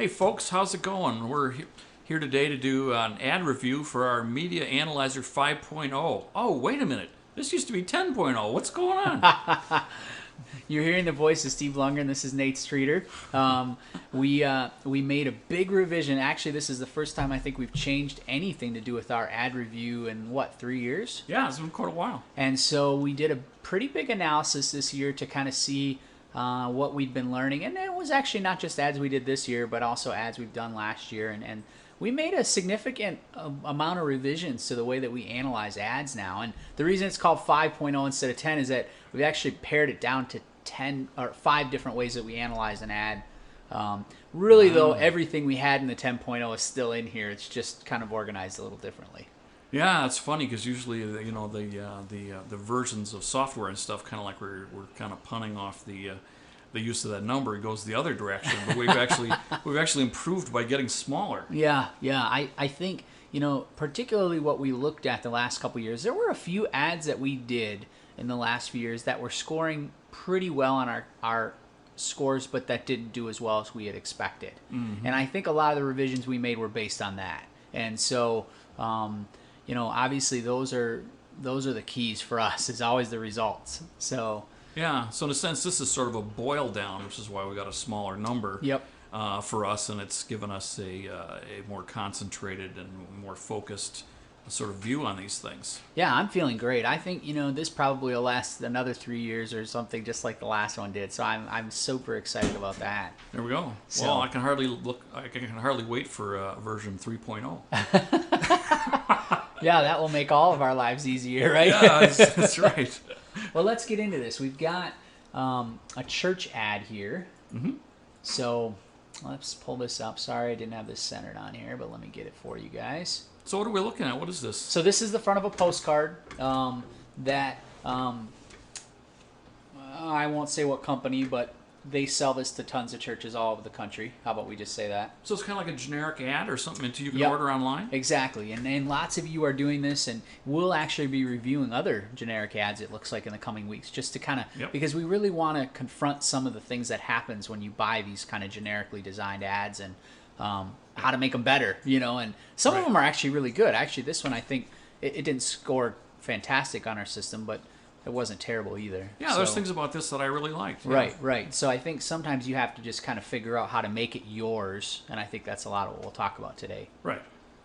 Hey folks, how's it going? We're here today to do an ad review for our Media Analyzer 5.0. Oh, wait a minute. This used to be 10.0. What's going on? You're hearing the voice of Steve Lundgren. This is Nate Streeter. We made a big revision. Actually, this is the first time I think we've changed anything to do with our ad review in, what, 3 years? Yeah, it's been quite a while. And so we did a pretty big analysis this year to kind of see what we'd been learning. And it was actually not just ads we did this year, but also ads we've done last year. And we made a significant amount of revisions to the way that we analyze ads now. And the reason it's called 5.0 instead of 10 is that we've actually pared it down to 10 or 5 different ways that we analyze an ad. Really, though, everything we had in the 10.0 is still in here. It's just kind of organized a little differently. Yeah, it's funny because usually, you know, the versions of software and stuff, kind of like we're kind of punning off the use of that number. It goes the other direction, but we've actually improved by getting smaller. Yeah. I think, you know, particularly what we looked at the last couple of years, there were a few ads that we did in the last few years that were scoring pretty well on our scores, but that didn't do as well as we had expected. Mm-hmm. And I think a lot of the revisions we made were based on that. And so, you know, obviously those are the keys for us. Is always the results. So yeah. So in a sense, this is sort of a boil down, which is why we got a smaller number. Yep. For us, and it's given us a more concentrated and more focused sort of view on these things. Yeah, I'm feeling great. I think, you know, this probably will last another 3 years or something, just like the last one did. So I'm super excited about that. There we go. So, well, I can hardly wait for version 3.0. Yeah, that will make all of our lives easier, right? Yeah, that's right. Well, let's get into this. We've got a church ad here. Mm-hmm. So let's pull this up. Sorry, I didn't have this centered on here, but let me get it for you guys. So what are we looking at? What is this? So this is the front of a postcard that I won't say what company, but they sell this to tons of churches all over the country. How about we just say that? So it's kind of like a generic ad or something you can Yep. order online? Exactly. And lots of you are doing this, and we'll actually be reviewing other generic ads, it looks like, in the coming weeks, just to kind of, Yep. because we really want to confront some of the things that happens when you buy these kind of generically designed ads, and how to make them better, you know. And some of them are actually really good. Actually, this one, I think, it didn't score fantastic on our system, but it wasn't terrible either. Yeah, there's things about this that I really liked. Yeah. Right. So I think sometimes you have to just kind of figure out how to make it yours, and I think that's a lot of what we'll talk about today. Right.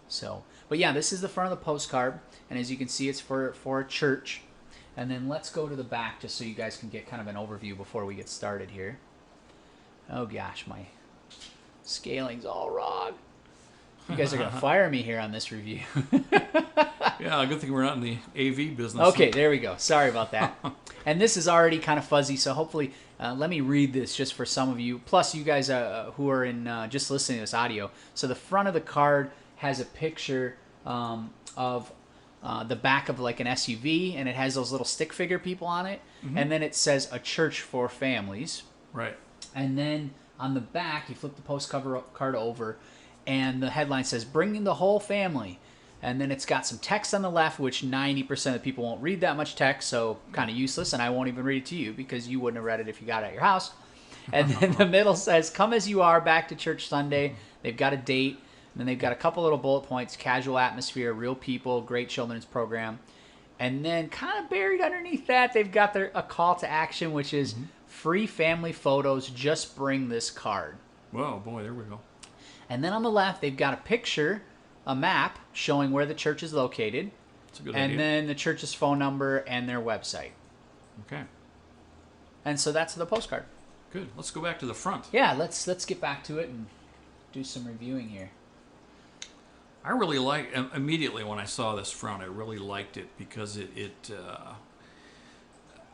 So, but yeah, this is the front of the postcard, and as you can see, it's for a church. And then let's go to the back just so you guys can get kind of an overview before we get started here. Oh gosh, my scaling's all wrong. You guys are going to fire me here on this review. Yeah, good thing we're not in the AV business. Okay, there we go. Sorry about that. And this is already kind of fuzzy, so hopefully, let me read this just for some of you. Plus, you guys who are in just listening to this audio. So the front of the card has a picture of the back of like an SUV, and it has those little stick figure people on it. Mm-hmm. And then it says "A Church for Families." Right. And then on the back, you flip the postcard over, and the headline says, "Bringing the whole family." And then it's got some text on the left, which 90% of people won't read that much text, so kind of useless, and I won't even read it to you because you wouldn't have read it if you got it at your house. And then the middle says, "Come as you are, back to church Sunday." They've got a date, and then they've got a couple little bullet points: casual atmosphere, real people, great children's program. And then kind of buried underneath that, they've got a call to action, which is free family photos, just bring this card. Whoa, boy, there we go. And then on the left, they've got a picture, a map showing where the church is located. That's a good and idea. Then the church's phone number and their website. Okay. And so that's the postcard. Good. Let's go back to the front. Yeah, let's get back to it and do some reviewing here. I really immediately when I saw this front, I really liked it because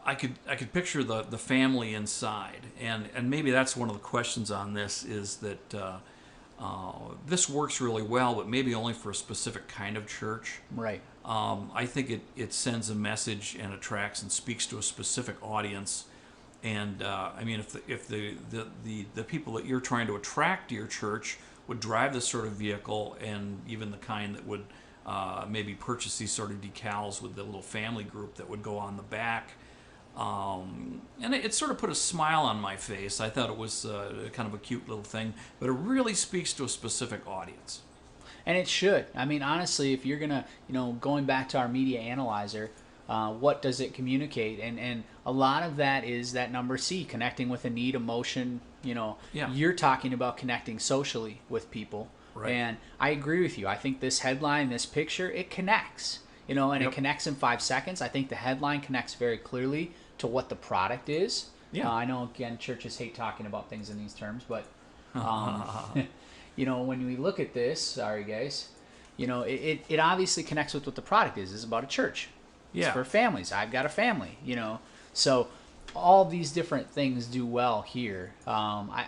I could picture the family inside, and maybe that's one of the questions on this is that this works really well, but maybe only for a specific kind of church. Right. I think it sends a message and attracts and speaks to a specific audience. And I mean, if the people that you're trying to attract to your church would drive this sort of vehicle, and even the kind that would maybe purchase these sort of decals with the little family group that would go on the back, And it sort of put a smile on my face. I thought it was kind of a cute little thing, but it really speaks to a specific audience. And it should. I mean, honestly, if you're gonna, going back to our media analyzer, what does it communicate? And a lot of that is that number C, connecting with a need, emotion. Yeah. You're talking about connecting socially with people. Right. And I agree with you. I think this headline, this picture, it connects. And Yep. it connects in 5 seconds. I think the headline connects very clearly to what the product is. Yeah. I know, again, churches hate talking about things in these terms, but when we look at this, sorry guys, it obviously connects with what the product is. It's about a church. Yeah. It's for families. I've got a family, So all these different things do well here.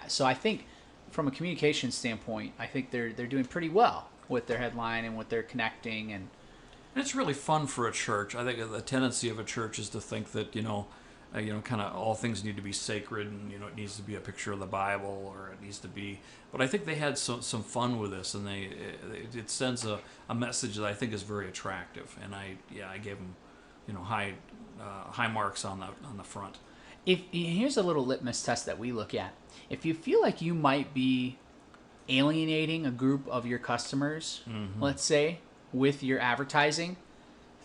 So I think from a communication standpoint, I think they're doing pretty well with their headline and what they're connecting. And it's really fun for a church. I think the tendency of a church is to think that, kind of all things need to be sacred, and it needs to be a picture of the Bible, or it needs to be. But I think they had some fun with this, and it sends a message that I think is very attractive. And I gave them, high marks on the front. Here's a little litmus test that we look at. If you feel like you might be alienating a group of your customers, let's say, with your advertising,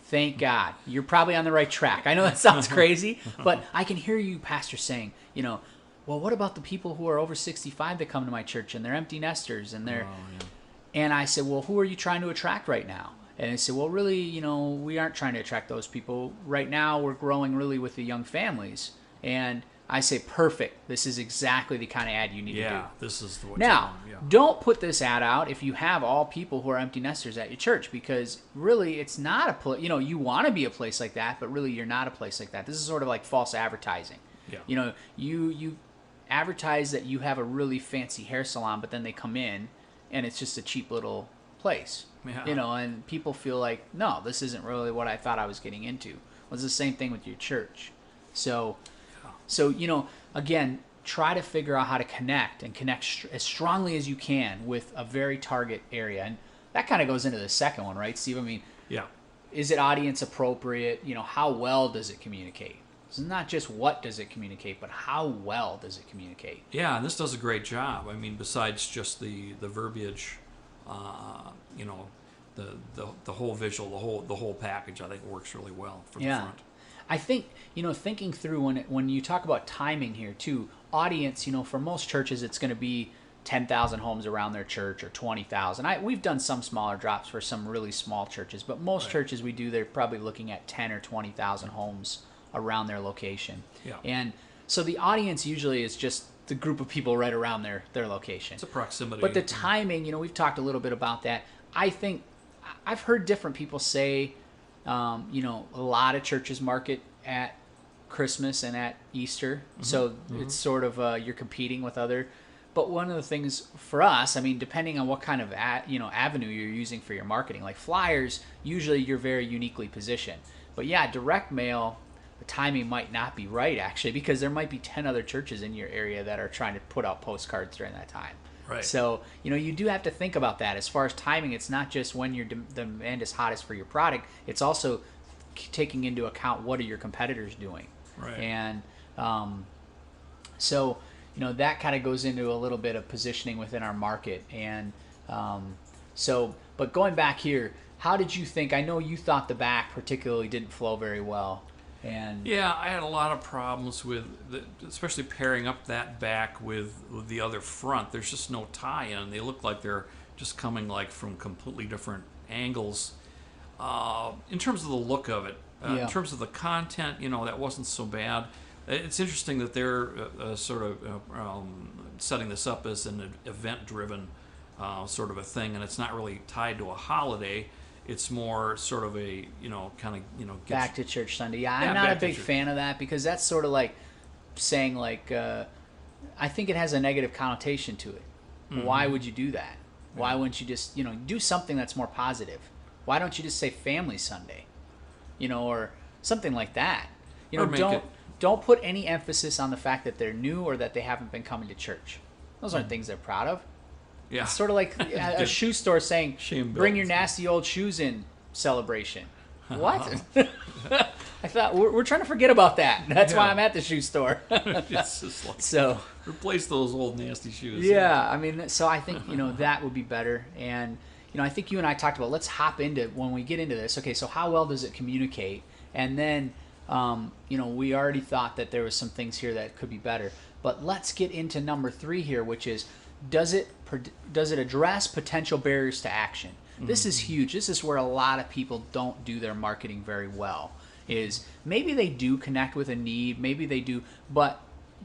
thank God. You're probably on the right track. I know that sounds crazy, but I can hear you, Pastor, saying, well, what about the people who are over 65 that come to my church and they're empty nesters and they're... Oh, yeah. And I said, well, who are you trying to attract right now? And they said, well, really, we aren't trying to attract those people. Right now, we're growing really with the young families. And I say, perfect. This is exactly the kind of ad you need to do. Yeah, this is what Now, you want. Yeah. don't put this ad out if you have all people who are empty nesters at your church, because really it's not a place, you want to be a place like that, but really you're not a place like that. This is sort of like false advertising. Yeah. You advertise that you have a really fancy hair salon, but then they come in and it's just a cheap little place. Yeah. And people feel like, no, this isn't really what I thought I was getting into. Well, it's the same thing with your church. So, again, try to figure out how to connect as strongly as you can with a very target area. And that kind of goes into the second one, right, Steve? I mean, Yeah. is it audience appropriate? How well does it communicate? It's not just what does it communicate, but how well does it communicate? Yeah, and this does a great job. I mean, besides just the verbiage, the whole visual, the whole package, I think works really well for the front. I think, thinking through when you talk about timing here too, audience, for most churches it's going to be 10,000 homes around their church or 20,000. We've done some smaller drops for some really small churches, but most churches we do, they're probably looking at 10 or 20,000 homes around their location. Yeah. And so the audience usually is just the group of people right around their location. It's a proximity. But the timing, we've talked a little bit about that. I think I've heard different people say, a lot of churches market at Christmas and at Easter. So it's sort of you're competing with other. But one of the things for us, I mean, depending on what kind of avenue you're using for your marketing, like flyers, usually you're very uniquely positioned. But yeah, direct mail, the timing might not be right actually, because there might be 10 other churches in your area that are trying to put out postcards during that time. Right. So, you do have to think about that. As far as timing, it's not just when your demand is hottest for your product, it's also taking into account what are your competitors doing. Right. And so, that kind of goes into a little bit of positioning within our market. And but going back here, how did you think? I know you thought the back particularly didn't flow very well. And yeah, I had a lot of problems with, especially pairing up that back with the other front. There's just no tie-in. They look like they're just coming like from completely different angles. In terms of the look of it, in terms of the content, that wasn't so bad. It's interesting that they're sort of setting this up as an event-driven sort of a thing, and it's not really tied to a holiday. It's more sort of a, back to church Sunday. Yeah, I'm not a big fan of that, because that's sort of like saying I think it has a negative connotation to it. Mm-hmm. Why would you do that? Why wouldn't you just, do something that's more positive? Why don't you just say Family Sunday? Or something like that. Don't put any emphasis on the fact that they're new or that they haven't been coming to church. Those aren't things they're proud of. Yeah. It's sort of like a shoe store saying, Shame bring built. your nasty old shoes in celebration. What? I thought we're trying to forget about that. That's why Yeah. I'm at the shoe store. It's just like, So replace those old nasty shoes. yeah, I mean, so I think that would be better. And I think you and I talked about, let's hop into when we get into this. Okay, so how well does it communicate? And then we already thought that there was some things here that could be better. But let's get into number 3 here, which is does it address potential barriers to action? This is huge. This is where a lot of people don't do their marketing very well. Is maybe they do connect with a need, maybe they do, but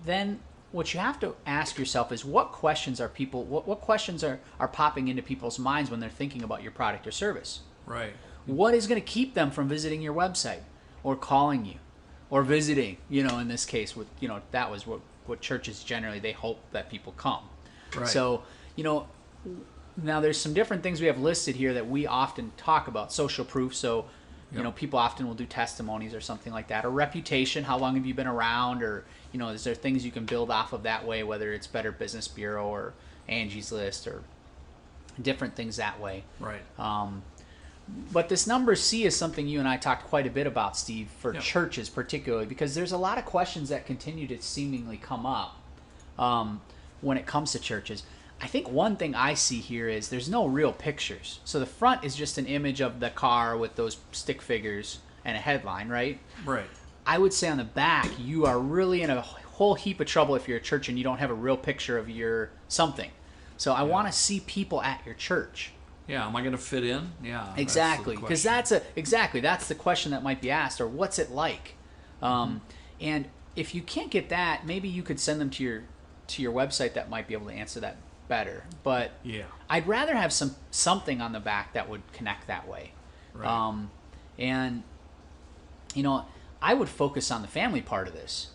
then what you have to ask yourself is what questions are what questions are popping into people's minds when they're thinking about your product or service? Right. What is going to keep them from visiting your website or calling you or visiting, in this case with, that was what churches generally, they hope that people come. Right. So, now there's some different things we have listed here that we often talk about. Social proof. So, people often will do testimonies or something like that, or reputation. How long have you been around? Or, is there things you can build off of that way, whether it's Better Business Bureau or Angie's List or different things that way. Right. But this number C is something you and I talked quite a bit about, Steve, for churches particularly, because there's a lot of questions that continue to seemingly come up when it comes to churches. I think one thing I see here is there's no real pictures. So the front is just an image of the car with those stick figures and a headline, right? Right. I would say on the back, you are really in a whole heap of trouble if you're a church and you don't have a real picture of your something. So I want to see people at your church. Yeah, am I going to fit in? Yeah. Exactly, because that's the question that might be asked, or what's it like? And if you can't get that, maybe you could send them to your website that might be able to answer that better. But I'd rather have something on the back that would connect that way. Right. And I would focus on the family part of this.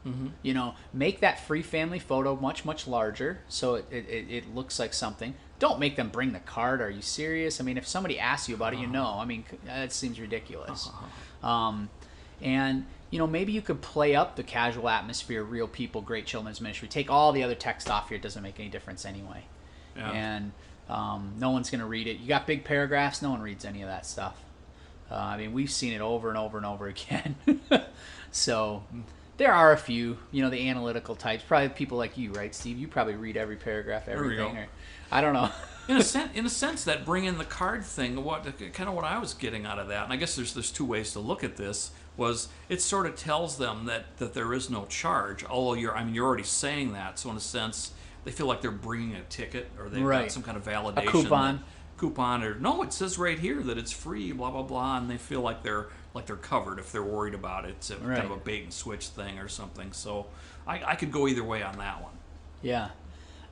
Mm-hmm. Make that free family photo much, much larger so it looks like something. Don't make them bring the card. Are you serious? I mean, if somebody asks you about it, I mean, that seems ridiculous. And, maybe you could play up the casual atmosphere, real people, great children's ministry. Take all the other text off here. It doesn't make any difference anyway. Yeah. And no one's going to read it. You got big paragraphs. No one reads any of that stuff. I mean, we've seen it over and over and over again. So there are a few, the analytical types. Probably people like you, right, Steve? You probably read every paragraph, everything. Or, I don't know. in a sense, that bring in the card thing, what I was getting out of that, and I guess there's 2 ways to look at this, was it sort of tells them that there is no charge. Although you're already saying that, so in a sense, they feel like they're bringing a ticket or they've got some kind of validation. A coupon, or no, it says right here that it's free, blah blah blah, and they feel like they're covered if they're worried about it. It's kind of a bait and switch thing or something. So I could go either way on that one. Yeah.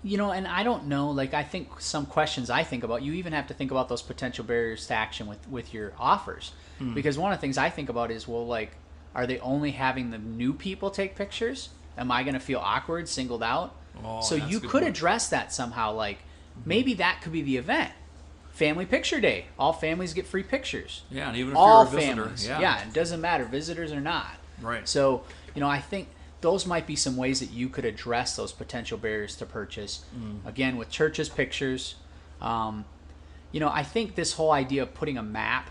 And I don't know, I think some questions I think about, you even have to think about those potential barriers to action with your offers. Because one of the things I think about is, are they only having the new people take pictures? Am I going to feel awkward, singled out? So you could address that somehow, maybe that could be the event. Family Picture Day. All families get free pictures. Yeah, and even if all you're a visitor. Families. Yeah, it doesn't matter, visitors or not. Right. So, I think those might be some ways that you could address those potential barriers to purchase. Again, with churches' pictures. I think this whole idea of putting a map,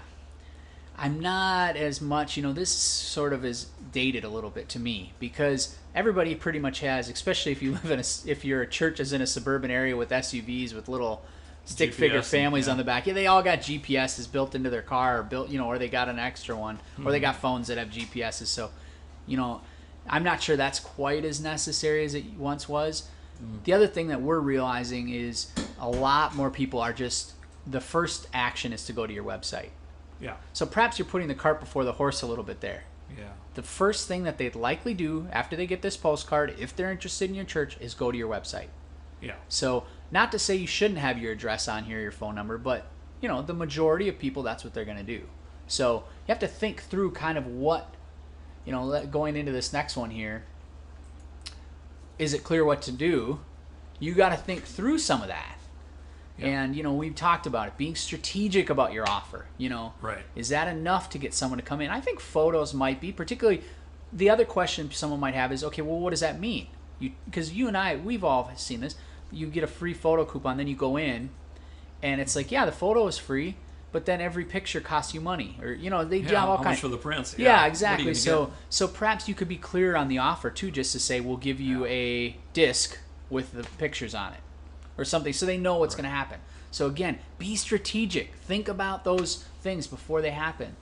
I'm not as much, this sort of is dated a little bit to me, because everybody pretty much has, especially if you live if your church is in a suburban area with SUVs with little stick figure families on the back. Yeah, they all got GPSs built into their car, or they got an extra one, or they got phones that have GPSs. So, I'm not sure that's quite as necessary as it once was. The other thing that we're realizing is a lot more people are just, the first action is to go to your website. Yeah. So perhaps you're putting the cart before the horse a little bit there. Yeah. The first thing that they'd likely do after they get this postcard, if they're interested in your church, is go to your website. Yeah. So not to say you shouldn't have your address on here, your phone number, but the majority of people, that's what they're going to do. So you have to think through kind of what, going into this next one here, is it clear what to do? You got to think through some of that. Yeah. And, we've talked about it, being strategic about your offer, Right. Is that enough to get someone to come in? I think photos might be, particularly, the other question someone might have is, okay, well, what does that mean? Because you and I, we've all seen this. You get a free photo coupon, then you go in, and it's like, yeah, the photo is free, but then every picture costs you money, or they do Yeah, have all how kinds. much for the prints? Yeah, What are exactly. you gonna get? So perhaps you could be clear on the offer too, just to say we'll give you a disc with the pictures on it, or something, so they know what's going to happen. So again, be strategic. Think about those things before they happen.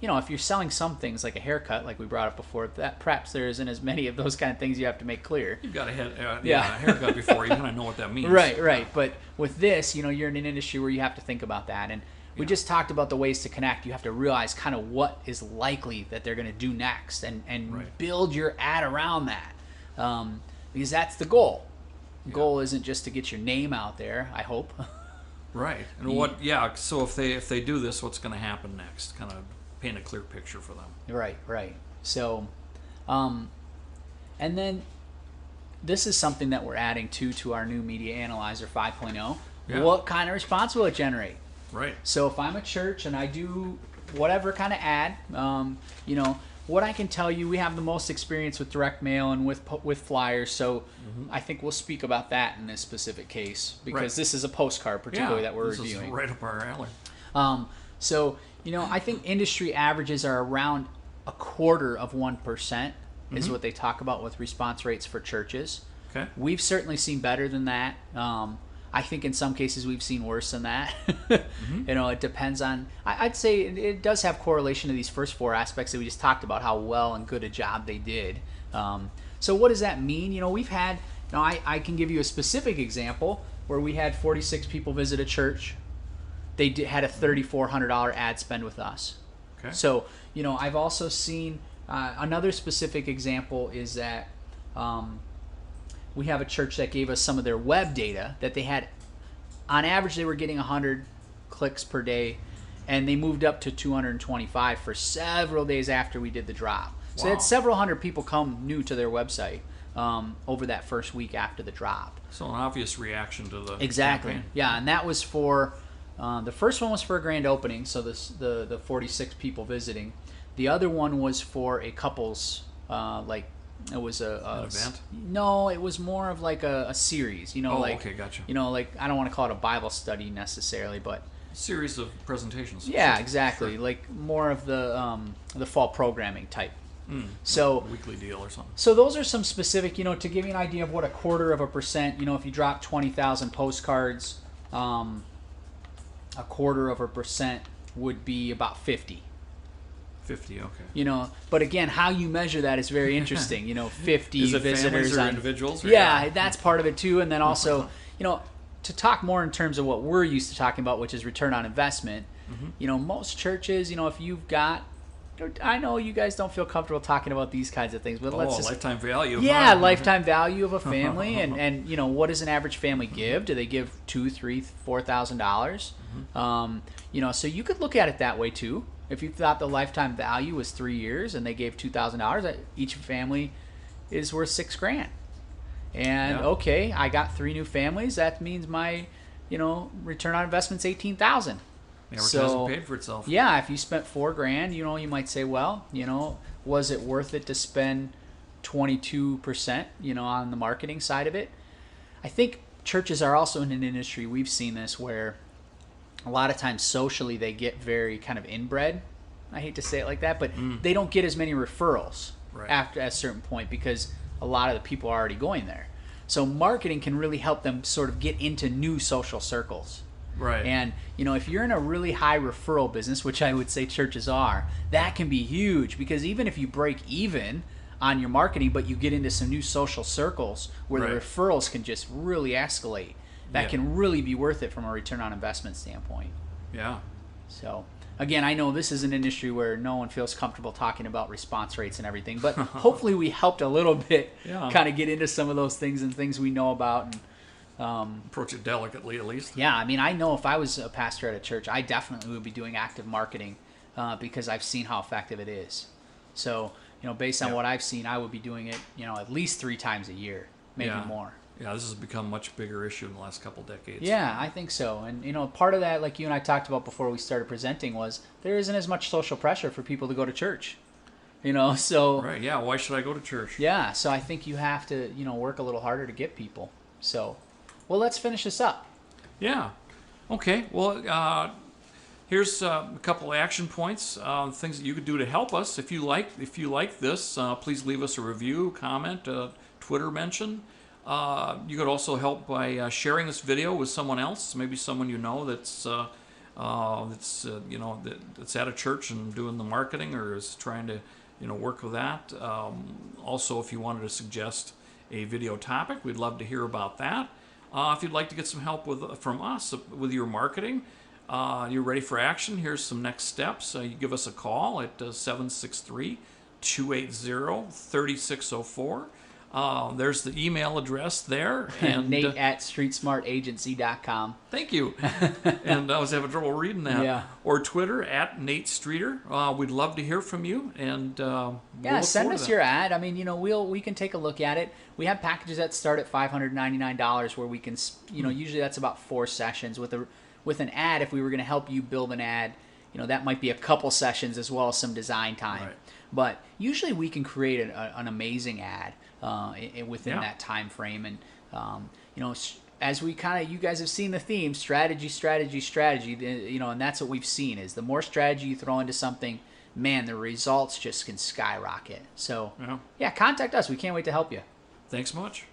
If you're selling some things like a haircut, like we brought up before, that perhaps there isn't as many of those kind of things you have to make clear. You've got a haircut before you kind of know what that means. Right. But with this, you're in an industry where you have to think about that. And we just talked about the ways to connect. You have to realize kind of what is likely that they're going to do next, and build your ad around that, because that's the goal. The goal isn't just to get your name out there, I hope. Right. And so if they do this, what's going to happen next? Kind of paint a clear picture for them. Right. So, and then this is something that we're adding to our new Media Analyzer 5.0. Yeah. What kind of response will it generate? Right. So if I'm a church and I do whatever kind of ad, what I can tell you, we have the most experience with direct mail and with flyers, so I think we'll speak about that in this specific case, because this is a postcard particularly that we're reviewing. This is right up our alley. I think industry averages are around 0.25% is what they talk about with response rates for churches. Okay. We've certainly seen better than that. I think in some cases we've seen worse than that. It depends on, I'd say it does have correlation to these first four aspects that we just talked about, how well and good a job they did. So what does that mean? We've had, I can give you a specific example where we had 46 people visit a church. They had a $3,400 ad spend with us. Okay. So, I've also seen another specific example is that we have a church that gave us some of their web data that they had. On average, they were getting 100 clicks per day, and they moved up to 225 for several days after we did the drop. So they had several hundred people come new to their website over that first week after the drop. So an obvious reaction to the campaign. Yeah, and that was for the first one was for a grand opening, so the 46 people visiting. The other one was for a couple's it was an event? No, it was more of like a series. Okay, gotcha. I don't want to call it a Bible study necessarily, but series of presentations. Yeah, exactly. Sure. Like more of the fall programming type. So like a weekly deal or something. So those are some specific, to give you an idea of what 0.25%. If you drop 20,000 postcards, 0.25% would be about 50. 50, okay. But again, how you measure that is very interesting. 50 is it visitors families or on individuals? Or yeah, that's part of it too. And then also, to talk more in terms of what we're used to talking about, which is return on investment. Most churches, if you've got, I know you guys don't feel comfortable talking about these kinds of things, but let's just lifetime value. Yeah, lifetime value of a family, and what does an average family give? Do they give $2,000, $3,000, $4,000? So you could look at it that way too. If you thought the lifetime value was 3 years and they gave $2,000, each family is worth $6,000. And okay, I got 3 new families. That means my, return on investment's $18,000. Advertising paid for itself. Yeah, if you spent $4,000, you might say, well, was it worth it to spend 22%, on the marketing side of it? I think churches are also in an industry, we've seen this, where a lot of times socially they get very kind of inbred. I hate to say it like that, but they don't get as many referrals after a certain point because a lot of the people are already going there. So marketing can really help them sort of get into new social circles. Right. And, if you're in a really high referral business, which I would say churches are, that can be huge, because even if you break even on your marketing, but you get into some new social circles where the referrals can just really escalate, that can really be worth it from a return on investment standpoint. Yeah. So, again, I know this is an industry where no one feels comfortable talking about response rates and everything, but hopefully we helped a little bit kind of get into some of those things and things we know about. And approach it delicately, at least. Yeah, I know if I was a pastor at a church, I definitely would be doing active marketing because I've seen how effective it is. So, based on what I've seen, I would be doing it, at least 3 times a year, maybe more. Yeah, this has become a much bigger issue in the last couple decades. Yeah, I think so. And, part of that, like you and I talked about before we started presenting, was there isn't as much social pressure for people to go to church. So... Right, yeah, why should I go to church? Yeah, so I think you have to, work a little harder to get people. So, well, let's finish this up. Yeah. Okay, well, Here's a couple of action points, things that you could do to help us. If you like this, please leave us a review, comment, Twitter mention. You could also help by sharing this video with someone else, maybe someone you know that's at a church and doing the marketing or is trying to work with that. Also, if you wanted to suggest a video topic, we'd love to hear about that. If you'd like to get some help from us with your marketing, you're ready for action, here's some next steps. You give us a call at 763-280-3604. There's the email address there. And Nate at StreetSmartAgency.com. Thank you. And I was having trouble reading that. Yeah. Or Twitter at Nate Streeter. We'd love to hear from you. And we'll send us your ad. I mean, we can take a look at it. We have packages that start at $599 where we can, usually that's about 4 sessions with an ad. If we were going to help you build an ad, that might be a couple sessions as well as some design time. Right. But usually we can create an amazing ad within that time frame. And as we you guys have seen the theme, strategy, and that's what we've seen is the more strategy you throw into something, man, the results just can skyrocket. So contact us. We can't wait to help you. Thanks much.